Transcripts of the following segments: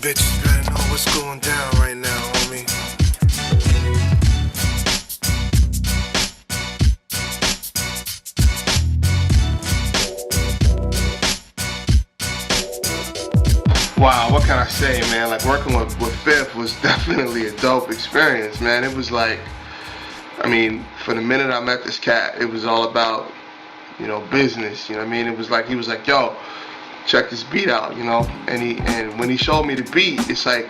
Bitches better know what's going down right now, homie. Wow, what can I say, man? Like, working with Fifth was definitely a dope experience, man. It was like, I mean, for the minute I met this cat, it was all about, business, you know what I mean? It was like, he was like, yo, check this beat out, and when he showed me the beat, it's like,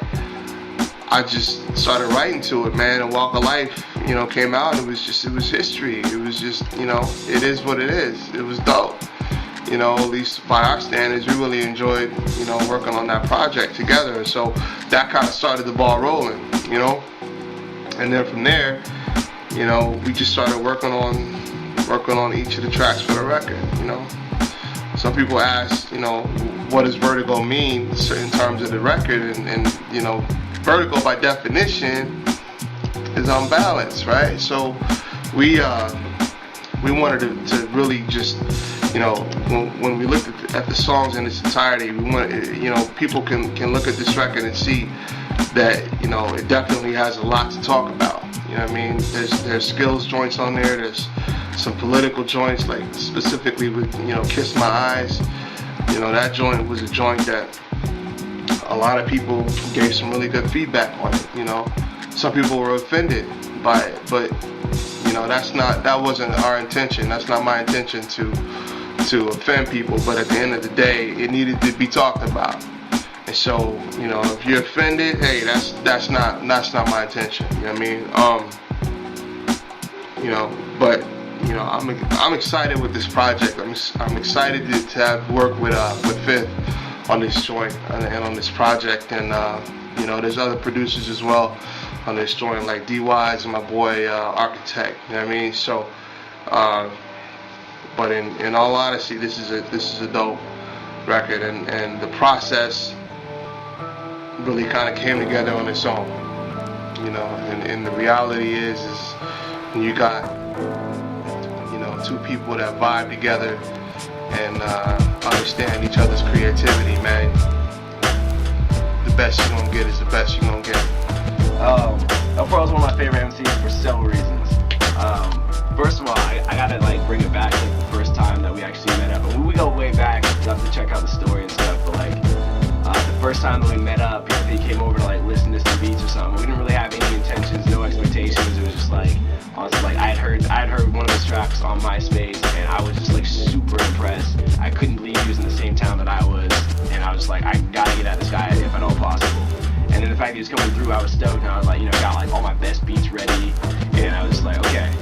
I just started writing to it, man. And Walk of Life, came out. It was history. It was just, it is what it is. It was dope. At least by our standards, we really enjoyed, working on that project together. So that kind of started the ball rolling, And then from there, we just started working on each of the tracks for the record, Some people ask, what does Vertigo mean in terms of the record? And Vertigo by definition is unbalanced, right? So we wanted to really just, when we looked at the songs in its entirety, we want, people can look at this record and see that, it definitely has a lot to talk about. You know what I mean? There's skills joints on there. There's some political joints, like specifically with, Kiss My Eyes. That joint was a joint that a lot of people gave some really good feedback on it. Some people were offended by it, but that wasn't our intention. That's not my intention to offend people. But at the end of the day, it needed to be talked about. And so, if you're offended, hey, that's not my intention. You know what I mean? But I'm excited with this project. I'm excited to have worked with Fifth on this joint and on this project, and there's other producers as well on this joint, like D-Wise and my boy Architect. You know what I mean? So, but in all honesty, this is a dope record, and the process really kind of came together on its own. And the reality is when you got two people that vibe together and understand each other's creativity, man, the best you're gonna get is the best you're gonna get. Elpro is one of my favorite MCs for several reasons. First of all, I gotta bring it back to the first time that we actually met up. And we go way back, you have to check out the story and stuff, but the first time that we met up, he came over to listen to some beats or something. We didn't really have any intentions, no expectations. It was just honestly, I had heard one of his tracks on MySpace, and I was just super impressed. I couldn't believe he was in the same town that I was, and I was just I gotta get at this guy if at all possible. And then the fact that he was coming through, I was stoked, and I was got all my best beats ready, and I was just okay,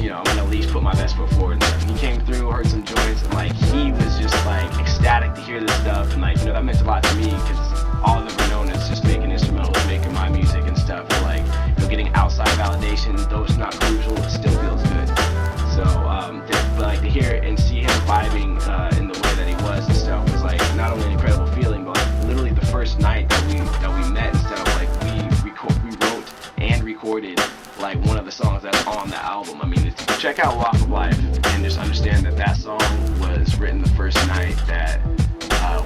I'm gonna at least put my best foot forward and stuff. And he came through, heard some joints, and he was just ecstatic to hear this stuff, and that meant a lot to me, because all I've ever known is just making instrumentals, making my music and stuff, and getting outside validation, though it's not crucial, it still feels good. So, to hear it and see him vibing in the way that he was and stuff was not only an incredible feeling, but literally the first night that we met and stuff, we wrote and recorded one of the songs that's on the album. I mean, check out Walk of Life and just understand that song was written the first night that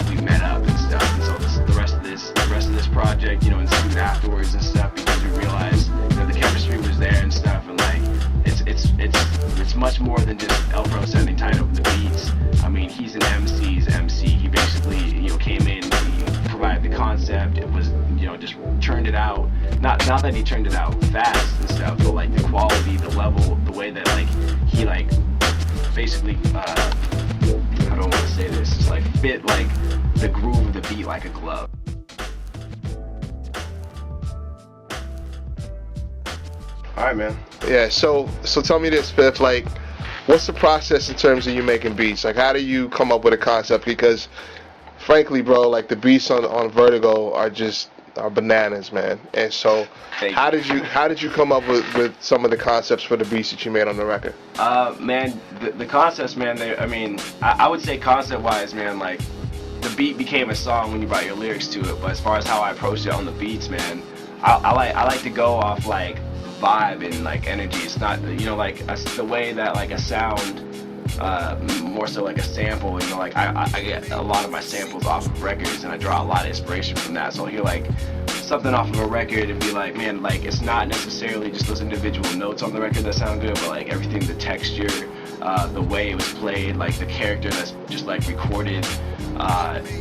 we met up and stuff. And so the rest of this project, ensued afterwards and stuff, because we realized the chemistry was there and stuff, and it's much more than just Elpro sending tight over the beats. I mean, he's an MC's MC. He basically came in, he provided the concept. It was just churned it out. Not that he turned it out fast and stuff, but the quality, the level, the way that he basically I don't want to say this, just fit the groove of the beat like a glove. All right, man. Yeah. So tell me this, Fifth. What's the process in terms of you making beats? How do you come up with a concept? Because, frankly, bro, the beats on Vertigo are bananas, man. And so, how did you come up with some of the concepts for the beats that you made on the record? Man, the concepts, man. I would say concept-wise, man, the beat became a song when you brought your lyrics to it. But as far as how I approached it on the beats, man, I like to go off vibe and energy. It's not the way that a sound more so like a sample. You know, like I get a lot of my samples off of records, and I draw a lot of inspiration from that. So I'll hear like something off of a record and be like, man, like it's not necessarily just those individual notes on the record that sound good, but like everything, the texture, the way it was played, like the character that's just like recorded,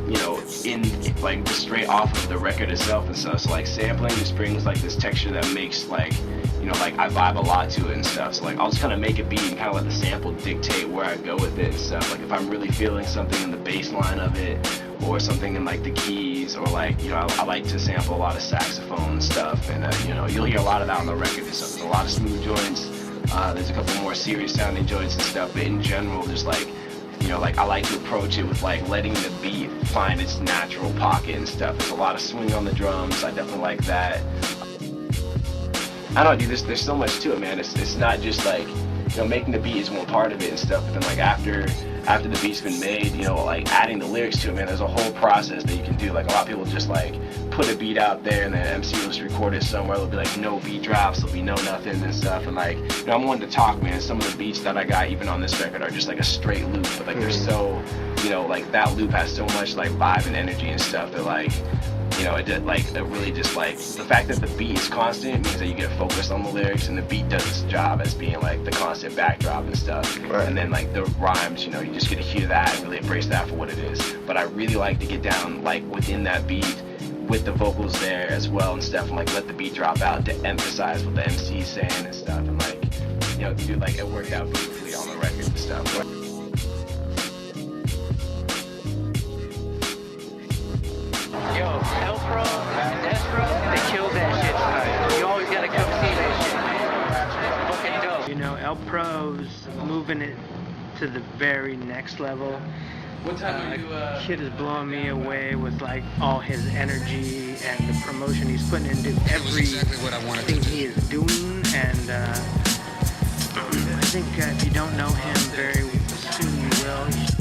you know, in like just straight off of the record itself and stuff. So like sampling just brings like this texture that makes like, you know, like I vibe a lot to it and stuff. So like I'll just kind of make a beat and kind of let the sample dictate where I go with it and stuff. Like if I'm really feeling something in the bass line of it, or something in like the keys, or like, you know, I like to sample a lot of saxophone and stuff, and you know, you'll hear a lot of that on the record and stuff. There's a lot of smooth joints, there's a couple more serious sounding joints and stuff, but in general, just like, you know, like I like to approach it with like letting the beat find its natural pocket and stuff. There's a lot of swing on the drums, I definitely like that. I don't know, dude, there's so much to it, man. It's not just like, you know, making the beat is one part of it and stuff, but then like after the beat's been made, you know, like adding the lyrics to it, man, there's a whole process that you can do. Like a lot of people just like put a beat out there and then MC will just record it somewhere. There'll be like no beat drops, there'll be no nothing and stuff. And like, you know, I'm wanting to talk, man. Some of the beats that I got even on this record are just like a straight loop, but like they're so, you know, like that loop has so much like vibe and energy and stuff that like, you know, it really just like, the fact that the beat is constant means that you get focused on the lyrics, and the beat does its job as being like the constant backdrop and stuff. Right. And then like the rhymes, you know, you just get to hear that and really embrace that for what it is. But I really like to get down like within that beat with the vocals there as well and stuff, and like let the beat drop out to emphasize what the MC is saying and stuff. And like, you know, dude, like it worked out beautifully on the record and stuff. Yo, El Pro and Destro, they killed that shit tonight. You always gotta come see that shit. Fucking dope. You know, El Pro's moving it to the very next level. What time are you? Kid is blowing me away with like all his energy and the promotion he's putting into everything he is doing. And I think if you don't know him very soon, you will.